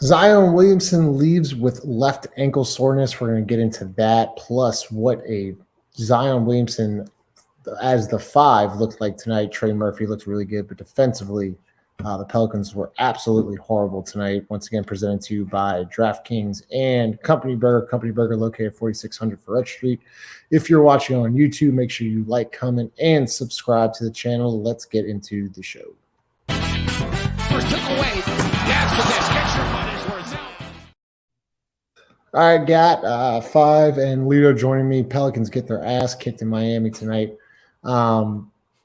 Zion Williamson leaves with left ankle soreness. We're going to get into that. Plus, what a Zion Williamson as the 5 looked like tonight. Trey Murphy looked really good, but defensively, the Pelicans were absolutely horrible tonight. Once again, presented to you by DraftKings and Company Burger. Company Burger located at 4600 Ferret Street. If you're watching on YouTube, make sure you like, comment, and subscribe to the channel. Let's get into the show. Took away. Yes, with this. Get your money's worth. All right, got 5 and Lito joining me. Pelicans get their ass kicked in Miami tonight.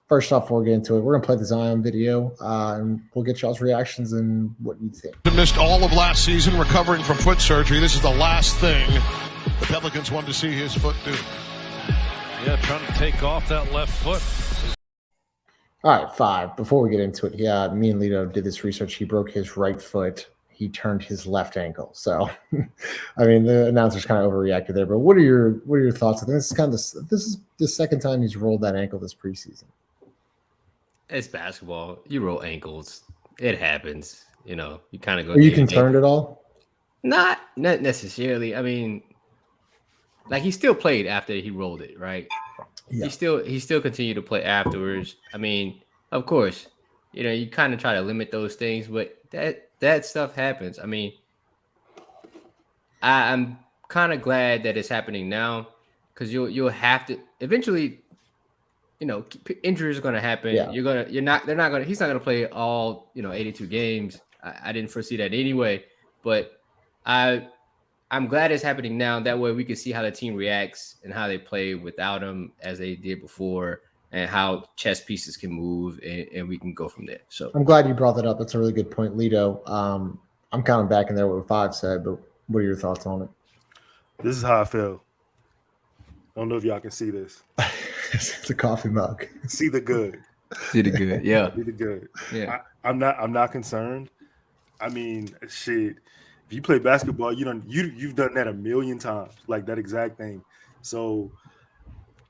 First off, before we get into it, we're going to play the Zion video, and we'll get y'all's reactions and what you think. Missed all of last season recovering from foot surgery. This is the last thing the Pelicans wanted to see his foot do. Yeah, trying to take off that left foot. All right, 5. Before we get into it, yeah, me and Lito did this research. He broke his right foot. He turned his left ankle. So, I mean, the announcers kind of overreacted there. But what are your thoughts? I think this is the second time he's rolled that ankle this preseason. It's basketball. You roll ankles. It happens. You know, you kind of go. Are you concerned at all? Not necessarily. I mean, like he still played after he rolled it, right? Yeah. He still continued to play afterwards. I mean, of course, you know, you kind of try to limit those things, but that stuff happens. I mean, I'm kind of glad that it's happening now because you'll have to eventually. You know, injuries are going to happen. Yeah. He's not going to play all, 82 games. I didn't foresee that anyway, but I'm glad it's happening now. That way we can see how the team reacts and how they play without him as they did before and how chess pieces can move and we can go from there. So I'm glad you brought that up. That's a really good point, Lito. I'm kind of back in there what 5 said, but what are your thoughts on it? This is how I feel. I don't know if y'all can see this. It's a coffee mug. See the good. See the good. Yeah. See the good. Yeah. I'm not concerned. I mean, shit. If you play basketball, you've done that a million times, like that exact thing. So,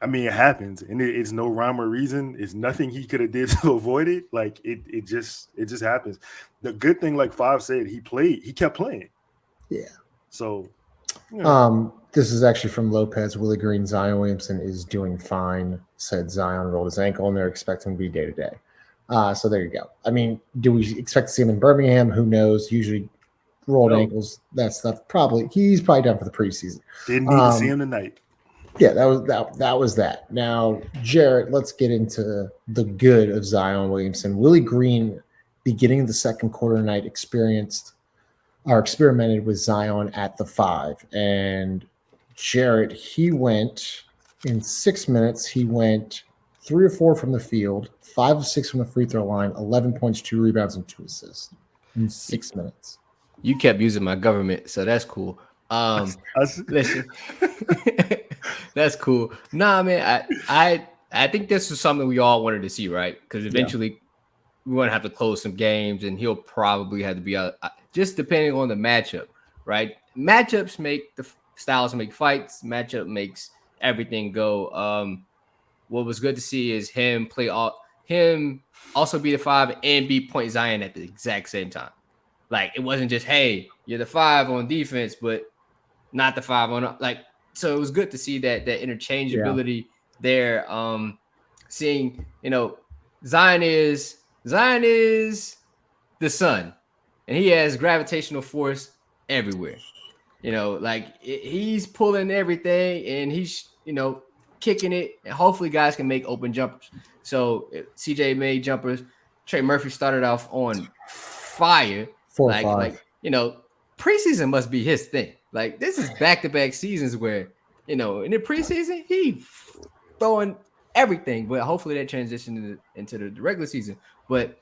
I mean, it happens, and it's no rhyme or reason. It's nothing he could have did to avoid it. Like it just happens. The good thing, like 5 said, he kept playing. Yeah. So. This is actually from Lopez. Willie Green. Zion Williamson is doing fine. Said Zion rolled his ankle, and they're expecting to be day to day. So there you go. I mean, do we expect to see him in Birmingham? Who knows? Usually, rolled ankles, that stuff. He's probably done for the preseason. Didn't need to see him tonight. Yeah, that was that. Now, Jarrett, let's get into the good of Zion Williamson. Willie Green, beginning of the second quarter tonight, experimented with Zion at the 5. And Jarrett, he went in 6 minutes. He went 3 or 4 from the field, 5 of 6 from the free throw line, 11 points, 2 rebounds, and 2 assists in 6 minutes. You kept using my government, so that's cool. Listen, that's cool. Nah, man, I think this is something we all wanted to see, right? Because eventually we're going to have to close some games, and he'll probably have to be out, just depending on the matchup, right? Matchups make the styles make fights. Matchup makes everything go. What was good to see is him also be the 5 and be point Zion at the exact same time. Like it wasn't just, hey, you're the 5 on defense, but not the 5 on like. So it was good to see that interchangeability there. Seeing, Zion is the sun, and he has gravitational force everywhere. He's pulling everything, and he's kicking it, and hopefully guys can make open jumpers. So CJ made jumpers. Trey Murphy started off on fire. 4 or 5. Preseason must be his thing. Like this is back-to-back seasons where in the preseason he throwing everything, but hopefully that transitioned into the regular season. But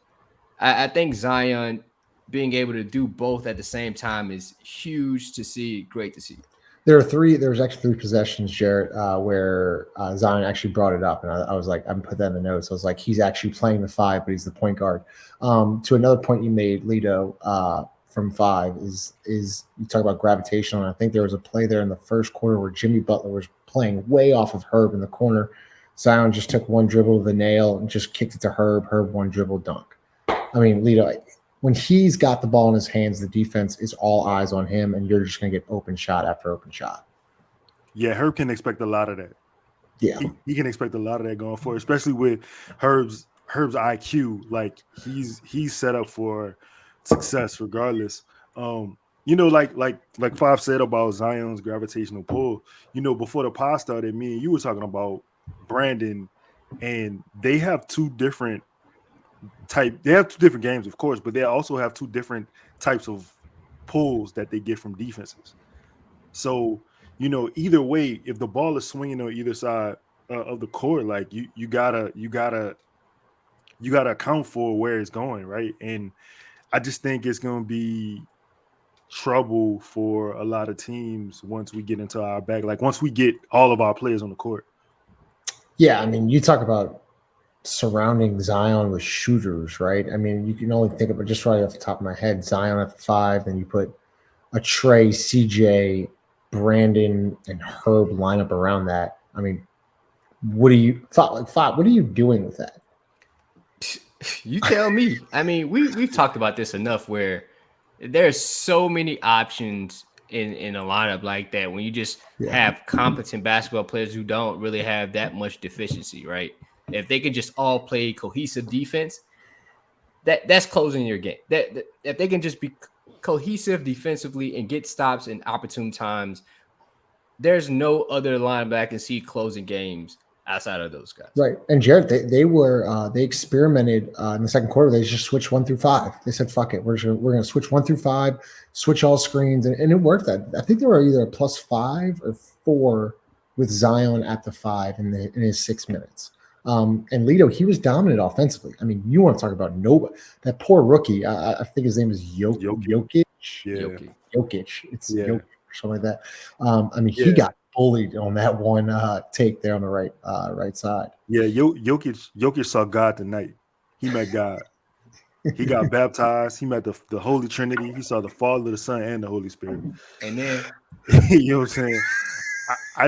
I think Zion being able to do both at the same time is huge to see. Great to see. There was actually 3 possessions, Jarrett, where Zion actually brought it up, and I was like, I put that in the notes. I was like, he's actually playing the 5, but he's the point guard. To another point you made, Lito, from 5 is you talk about gravitational. And I think there was a play there in the first quarter where Jimmy Butler was playing way off of Herb in the corner. Zion just took one dribble of the nail and just kicked it to Herb. Herb one dribble dunk. I mean, Lito, when he's got the ball in his hands, the defense is all eyes on him, and you're just going to get open shot after open shot. Yeah, Herb can expect a lot of that. Yeah, he can expect a lot of that going forward, especially with Herb's IQ. Like he's set up for success regardless. Like Five said about Zion's gravitational pull. Before the pod started, me and you were talking about Brandon, and they have two different games, of course, but they also have two different types of pulls that they get from defenses. So, either way, if the ball is swinging on either side of the court, like you gotta account for where it's going, right? And I just think it's gonna be trouble for a lot of teams once we get into our back, like once we get all of our players on the court. Yeah, I mean, you talk about surrounding Zion with shooters, right? I mean, you can only think about, just right off the top of my head, Zion at the 5, then you put a Trey, CJ, Brandon, and Herb lineup around that. I mean, what are you doing with that? You tell me. I mean, we've talked about this enough where there's so many options in a lineup like that when you just have competent basketball players who don't really have that much deficiency, right? If they can just all play cohesive defense, that's closing your game. That if they can just be cohesive defensively and get stops in opportune times, there's no other lineup that I can see closing games outside of those guys. Right. And Jared, they experimented in the second quarter. They just switched 1 through 5. They said, fuck it. We're going to switch 1 through 5, switch all screens. And it worked. I think they were either a +5 or 4 with Zion at the 5 in his 6 minutes. And Lito, he was dominant offensively. I mean, you want to talk about nobody. That poor rookie, I think his name is Jokic. Yeah. Jokic. It's Jokic or something like that. I mean, he got bullied on that one take there on the right side. Yeah, Jokic saw God tonight. He met God. He got baptized. He met the Holy Trinity. He saw the Father, the Son, and the Holy Spirit. And then, you know what I'm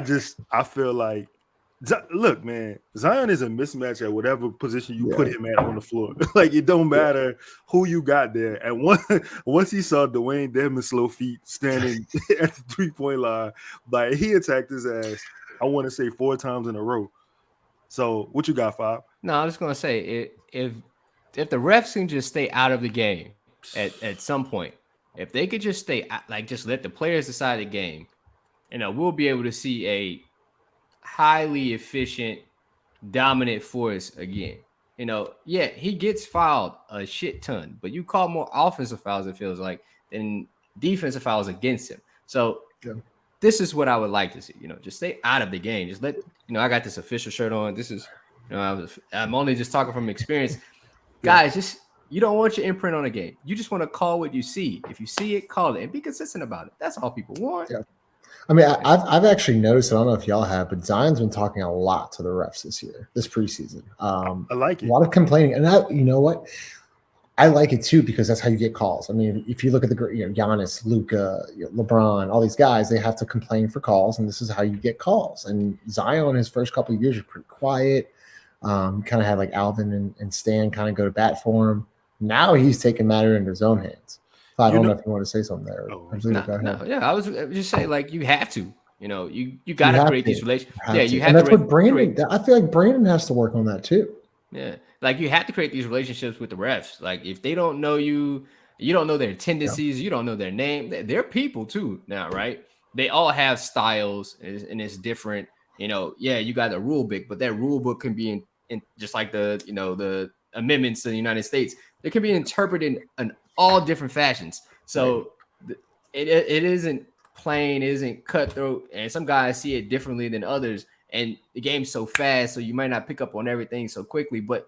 saying? I feel like, look, man, Zion is a mismatch at whatever position you put him at on the floor. Like, it don't matter who you got there. And once he saw Dwayne Dedmon's slow feet standing at the 3-point line, like, he attacked his ass, I want to say 4 times in a row. So what you got, Five? No, I was going to say, if the refs can just stay out of the game at some point, if they could just stay, like, just let the players decide the game, we'll be able to see a highly efficient, dominant force again. He gets fouled a shit ton, but you call more offensive fouls, it feels like, than defensive fouls against him. So this is what I would like to see. Just stay out of the game. Just let I got this official shirt on. This is I'm only just talking from experience. Guys, just you don't want your imprint on a game. You just want to call what you see. If you see it, call it and be consistent about it. That's all people want. Yeah. I mean, I've actually noticed, I don't know if y'all have, but Zion's been talking a lot to the refs this preseason. I like it. A lot of complaining. And you know what? I like it too, because that's how you get calls. I mean, if you look at Giannis, Luka, LeBron, all these guys, they have to complain for calls, and this is how you get calls. And Zion, his first couple of years, was pretty quiet. Kind of had like Alvin and Stan kind of go to bat for him. Now he's taking matter into his own hands. I don't know if you want to say something there. I was just saying, like, you have to, you got to create these relationships. Yeah, you have and to. That's what Brandon. I feel like Brandon has to work on that too. Yeah, like you have to create these relationships with the refs. Like, if they don't know you, you don't know their tendencies, you don't know their name. They're people too now, right? They all have styles, and it's different. You got a rule book, but that rule book can be in just like the amendments to the United States. They can be interpreted in all different fashions. So it isn't plain, it isn't cutthroat, and some guys see it differently than others. And the game's so fast, so you might not pick up on everything so quickly. But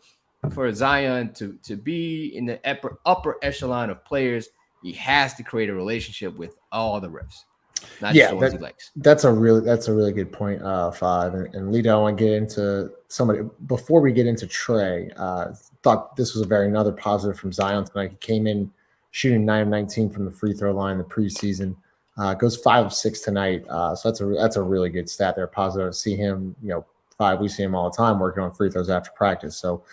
for Zion to be in the upper echelon of players, he has to create a relationship with all the refs. Not just the ones he likes. That's a really good point, Five. And Lito, I want to get into somebody before we get into Trey. Thought this was another positive from Zion tonight. He came in shooting 9 of 19 from the free throw line in the preseason. Goes 5 of 6 tonight. So that's a really good stat there. Positive to see him. Five, we see him all the time working on free throws after practice. So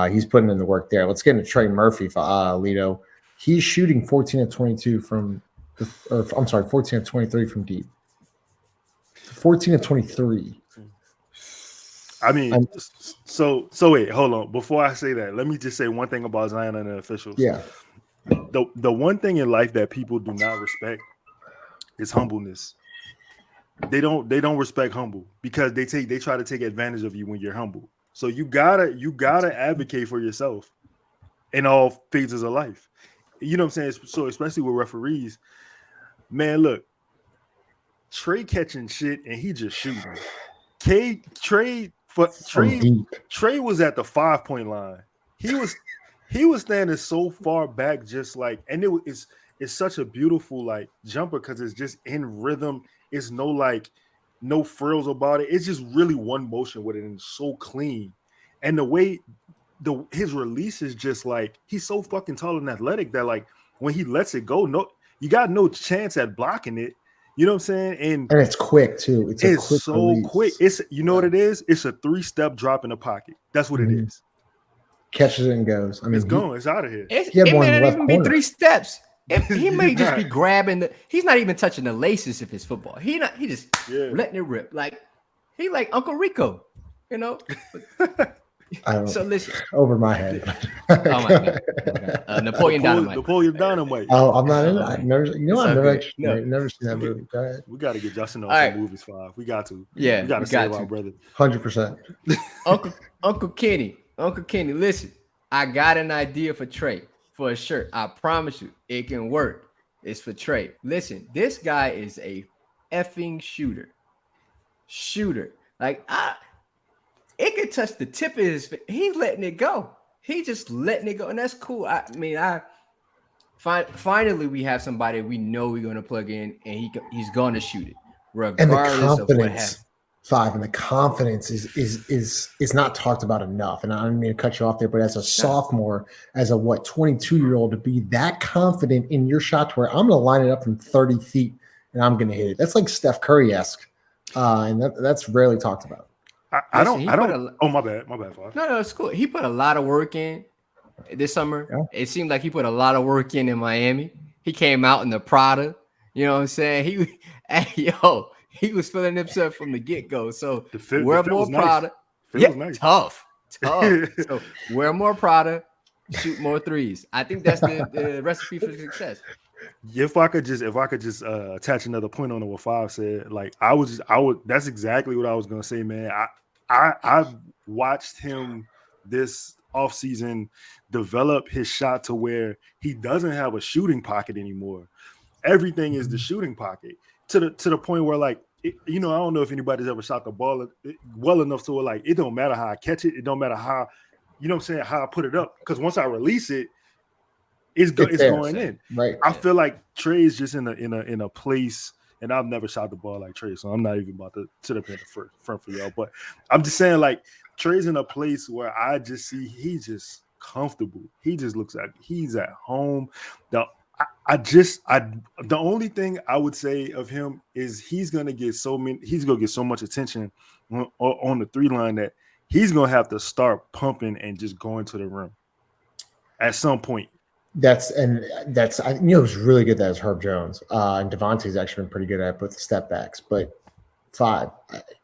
he's putting in the work there. Let's get into Trey Murphy, Lito. He's shooting 14 of 22 from, 14 of 23 from deep. 14 of 23. I mean, so wait, hold on. Before I say that, let me just say one thing about Zion and the officials. Yeah. The one thing in life that people do not respect is humbleness. They don't respect humble because they try to take advantage of you when you're humble. So you gotta advocate for yourself in all phases of life. You know what I'm saying? So especially with referees, man, look, Trey catching shit and he just shooting. Trey was at the 5-point line. He was standing so far back, just like, and it's such a beautiful like jumper because it's just in rhythm. It's no frills about it. It's just really one motion with it, and it's so clean. And the way his release is just like, he's so fucking tall and athletic that like when he lets it go, you got no chance at blocking it. You know what I'm saying? And it's quick too. It's quick so release. quick. It's what it is. It's a 3-step drop in the pocket. That's what it is. Catches it and goes. I mean, it's gone. It's out of here. It may not even be 3 steps. He may just be grabbing he's not even touching the laces of his football. He just letting it rip. Like he like Uncle Rico, you know. So listen, over my head. Oh my god, Napoleon Dynamite. Napoleon Dynamite. Oh, I'm not in it. I've never seen that movie. Go ahead. We got to get Justin on some movies 5. We got to. Yeah, we got to save our brother. 100%. Uncle Kenny, listen. I got an idea for Trey for a shirt. I promise you, it can work. It's for Trey. Listen, this guy is a effing shooter. Like it could touch the tip of his face. He's letting it go. He just letting it go, and that's cool. I mean, finally we have somebody we know we're going to plug in, and he's going to shoot it, regardless of what happens. And the confidence is not talked about enough. And I don't mean to cut you off there, but as a sophomore, as a 22-year-old, to be that confident in your shot to where I'm going to line it up from 30 feet and I'm going to hit it. That's like Steph Curry-esque, and that's rarely talked about. I don't. Oh, my bad. Father. No, it's cool. He put a lot of work in this summer. Yeah. It seemed like he put a lot of work in Miami. He came out in the Prada. You know what I'm saying? He was feeling himself from the get-go. So wear more Prada. Nice. Nice. Tough. So wear more Prada, shoot more threes. I think that's the recipe for success. If I could just attach another point on what 5 said, like I would. That's exactly what I was gonna say, man. I watched him this offseason develop his shot to where he doesn't have a shooting pocket anymore. Everything is the shooting pocket to the point where like I don't know if anybody's ever shot the ball well enough to like it don't matter how I catch it. It don't matter how how I put it up, because once I release it. It's going in. Right. I feel like Trey is just in a place, and I've never shot the ball like Trey, so I'm not even about to sit up in the front for y'all. But I'm just saying, like, Trey's in a place where I just see he's just comfortable. He just looks like he's at home. The only thing I would say of him is he's gonna get so much attention on the 3 line that he's gonna have to start pumping and just going to the rim at some point. That's who's really good at is Herb Jones. And Devontae's actually been pretty good at both the step backs. But 5,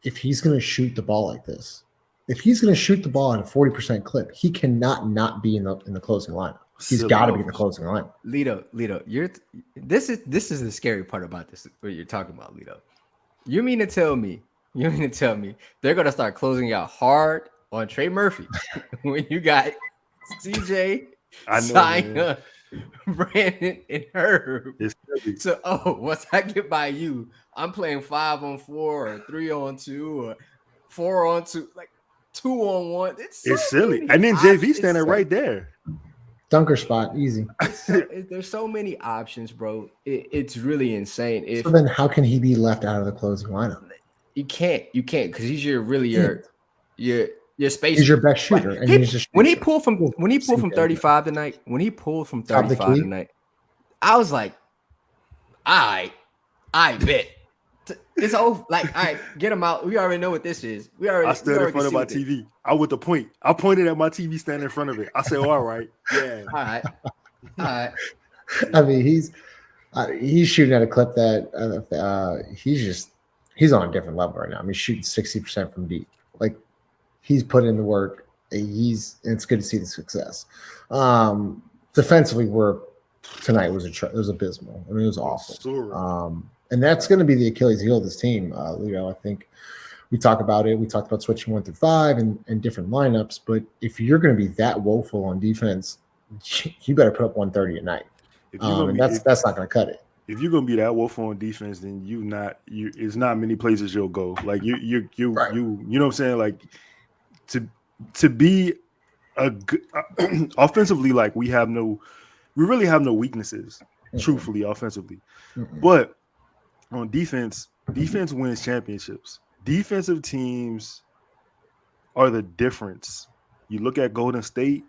if he's going to shoot the ball like this, if he's going to shoot the ball at a 40% clip, he cannot not be in the closing lineup. He's got to be in the closing lineup. Lito, this is the scary part about this. What you're talking about, Lito. You mean to tell me they're going to start closing out hard on Trey Murphy when you got CJ? Sign Brandon and Herb. So, once I get by you, I'm playing 5-on-4 or 3-on-2 or 4-on-2, like 2-on-1. It's silly. And then JV standing right there. Dunker spot, easy. There's so many options, bro. It's really insane. So then how can he be left out of the closing lineup? You can't because he's your space. He's your best shooter. And when he pulled from 35 tonight, I was like, I bet. It's over. Like, all right, get him out. We already know what this is. I stood in front of my TV. I pointed at my TV, standing in front of it. I said, all right. Yeah. All right. I mean, he's shooting at a clip that he's on a different level right now. I mean, shooting 60% from deep. Like he's put in the work. It's good to see the success. Defensively, tonight was abysmal. I mean, it was awful. And that's going to be the Achilles heel of this team. I think we talk about it. We talked about switching 1 through 5 and different lineups. But if you're going to be that woeful on defense, you better put up 130 at night. And that's not going to cut it. If you're going to be that woeful on defense, then it's not many places you'll go. Like you know what I'm saying? Like to be offensively, like we really have no weaknesses, truthfully, offensively. But on defense wins championships. Defensive teams are the difference. You look at Golden State,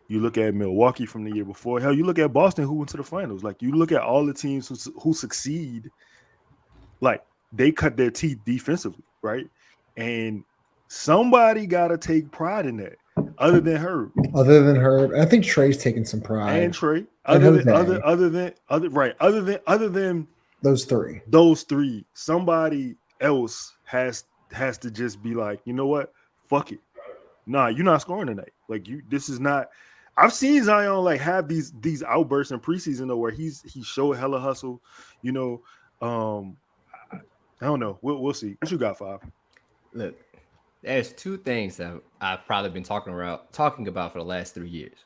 you look at Milwaukee from the year before. Hell, you look at Boston, who went to the finals. Like you look at all the teams who succeed, like they cut their teeth defensively, right? And somebody got to take pride in that. Other than Herb, I think Trey's taking some pride. And Trey, other than those three, somebody else has to just be like, you know what, fuck it. Nah, you're not scoring tonight. Like this is not. I've seen Zion like have these outbursts in preseason though, where he showed hella hustle. You know, I don't know. We'll see. What you got, Five? Look. There's two things that I've probably been talking about for the last 3 years.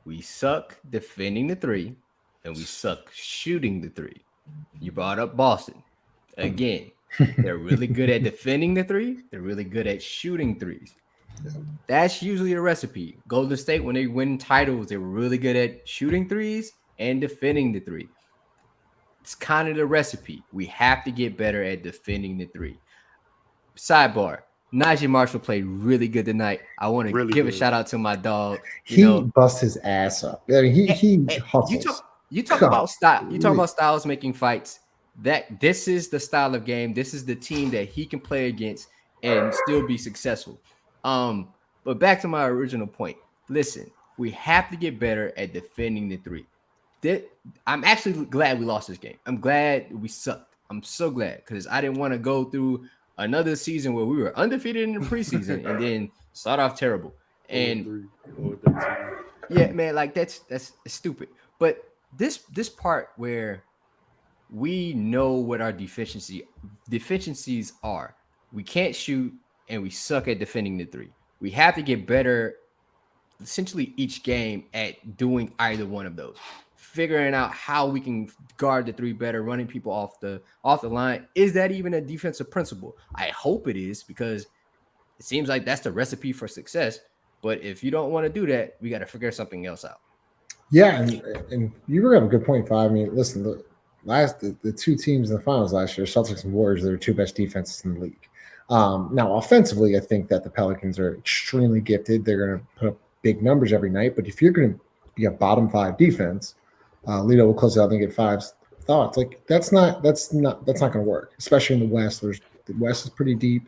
We suck defending the three, and we suck shooting the three. You brought up Boston. Again, they're really good at defending the three. They're really good at shooting threes. That's usually the recipe. Golden State, when they win titles, they were really good at shooting threes and defending the three. It's kind of the recipe. We have to get better at defending the three. Sidebar. Najee Marshall played really good tonight. I want to give a shout out to my dog. He bust his ass up. I mean, he hustles. You talk about style. You talk about styles making fights. This is the style of game. This is the team that he can play against and still be successful. But back to my original point. Listen, we have to get better at defending the three. I'm actually glad we lost this game. I'm glad we sucked. I'm so glad because I didn't want to go through another season where we were undefeated in the preseason and then start off terrible. And yeah, man, like that's stupid. But this part where we know what our deficiencies are. We can't shoot and we suck at defending the three. We have to get better essentially each game at doing either one of those. Figuring out how we can guard the three better, running people off the line. Is that even a defensive principle? I hope it is because it seems like that's the recipe for success. But if you don't want to do that, we got to figure something else out. Yeah, and you bring up a good point, Five. I mean, listen, the two teams in the finals last year, Celtics and Warriors, they're the two best defenses in the league. Now, offensively, I think that the Pelicans are extremely gifted. They're going to put up big numbers every night. But if you're going to be a bottom 5 defense, Lito will close it out and get Five's thoughts. Like that's not going to work, especially in the West. The West is pretty deep.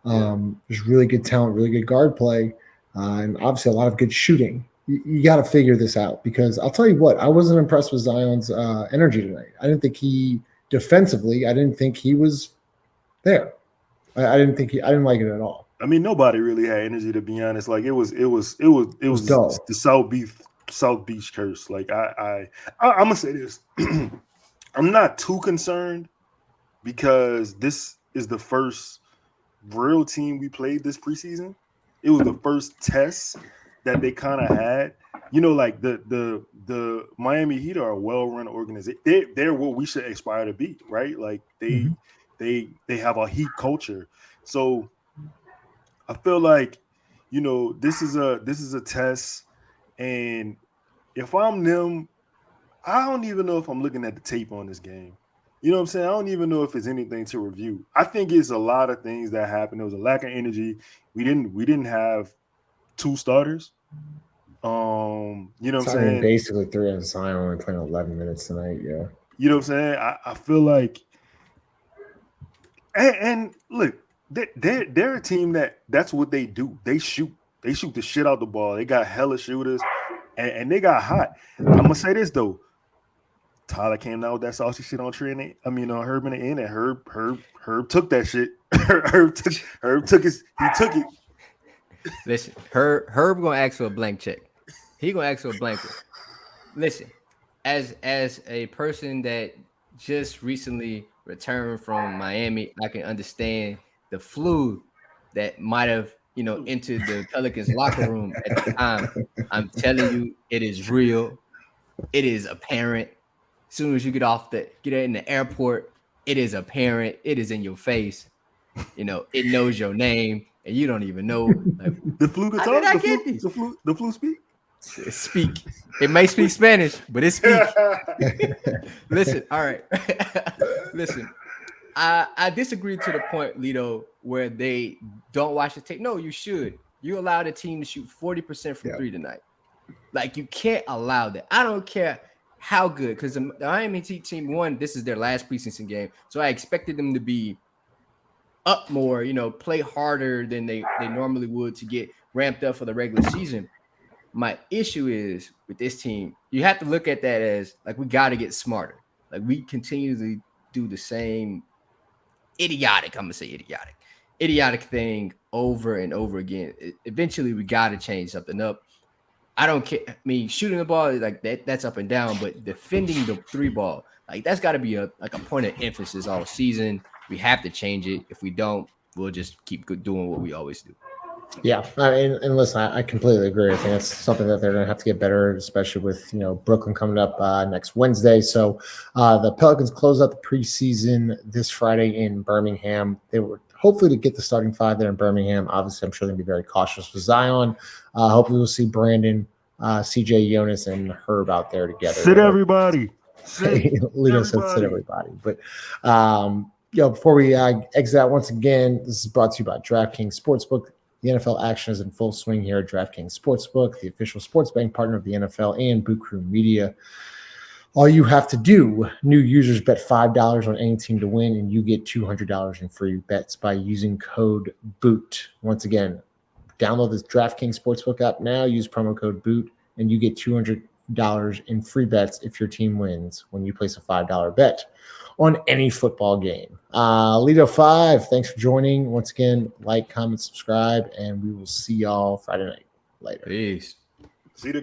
There's really good talent, really good guard play, and obviously a lot of good shooting. You got to figure this out because I'll tell you what, I wasn't impressed with Zion's energy tonight. I didn't think defensively. I didn't think he was there. I didn't like it at all. I mean, nobody really had energy, to be honest. Like it was dull. The South Beach curse. Like I'm gonna say this. I'm not too concerned because this is the first real team we played this preseason. It was the first test that they kind of had. You know, like the Miami Heat are a well-run organization. They're what we should aspire to be, right? Like they have a Heat culture. So I feel like, you know, this is a test. And if I'm them, I don't even know if I'm looking at the tape on this game. You know what I'm saying? I don't even know if it's anything to review. I think it's a lot of things that happened. There was a lack of energy. We didn't have 2 starters. You know what I'm saying? Basically 3 on Zion only playing 11 minutes tonight. Yeah. You know what I'm saying? I feel like, and look, they're a team that's what they do. They shoot the shit out the ball. They got hella shooters, and they got hot. I'm gonna say this though, Tyler came out with that saucy shit on Trey and Herb in the end, and Herb took that shit. Herb took it. Listen, Herb gonna ask for a blank check. He gonna ask for a blank one. Listen, as a person that just recently returned from Miami, I can understand the flu that might have entered the Pelicans locker room at the time. I'm telling you, it is real. It is apparent. As soon as you get in the airport, it is apparent. It is in your face. It knows your name, and you don't even know. Like, the flu could talk. The flu speak. Speak. It may speak Spanish, but it speaks. Listen, all right. Listen, I disagree to the point, Lito, where they don't watch the tape. No, you should. You allow the team to shoot 40% from three tonight. Like, you can't allow that. I don't care how good, because the Miami team won. This is their last preseason game, so I expected them to be up more, play harder than they normally would to get ramped up for the regular season. My issue is with this team, you have to look at that as like, we got to get smarter. Like, we continually do the same idiotic thing over and over again. Eventually, we got to change something up. I don't care. I mean, shooting the ball, like that's up and down, but defending the three ball, like, that's got to be a point of emphasis all season. We have to change it. If we don't, we'll just keep doing what we always do. Yeah, and listen, I completely agree. I think that's something that they're going to have to get better, especially with Brooklyn coming up next Wednesday. So the Pelicans close out the preseason this Friday in Birmingham. They were hopefully to get the starting five there in Birmingham. Obviously, I'm sure they're going to be very cautious with Zion. Hopefully, we'll see Brandon, CJ, Jonas, and Herb out there together. Sit everybody. Lito said sit everybody. But before we exit out once again, this is brought to you by DraftKings Sportsbook. The NFL action is in full swing here at DraftKings Sportsbook, the official sports betting partner of the NFL and Boot Crew Media. All you have to do, new users bet $5 on any team to win, and you get $200 in free bets by using code BOOT. Once again, download this DraftKings Sportsbook app now, use promo code BOOT, and you get $200 in free bets if your team wins when you place a $5 bet on any football game. Lito 5, thanks for joining. Once again, like, comment, subscribe, and we will see y'all Friday night. Later. Peace. See the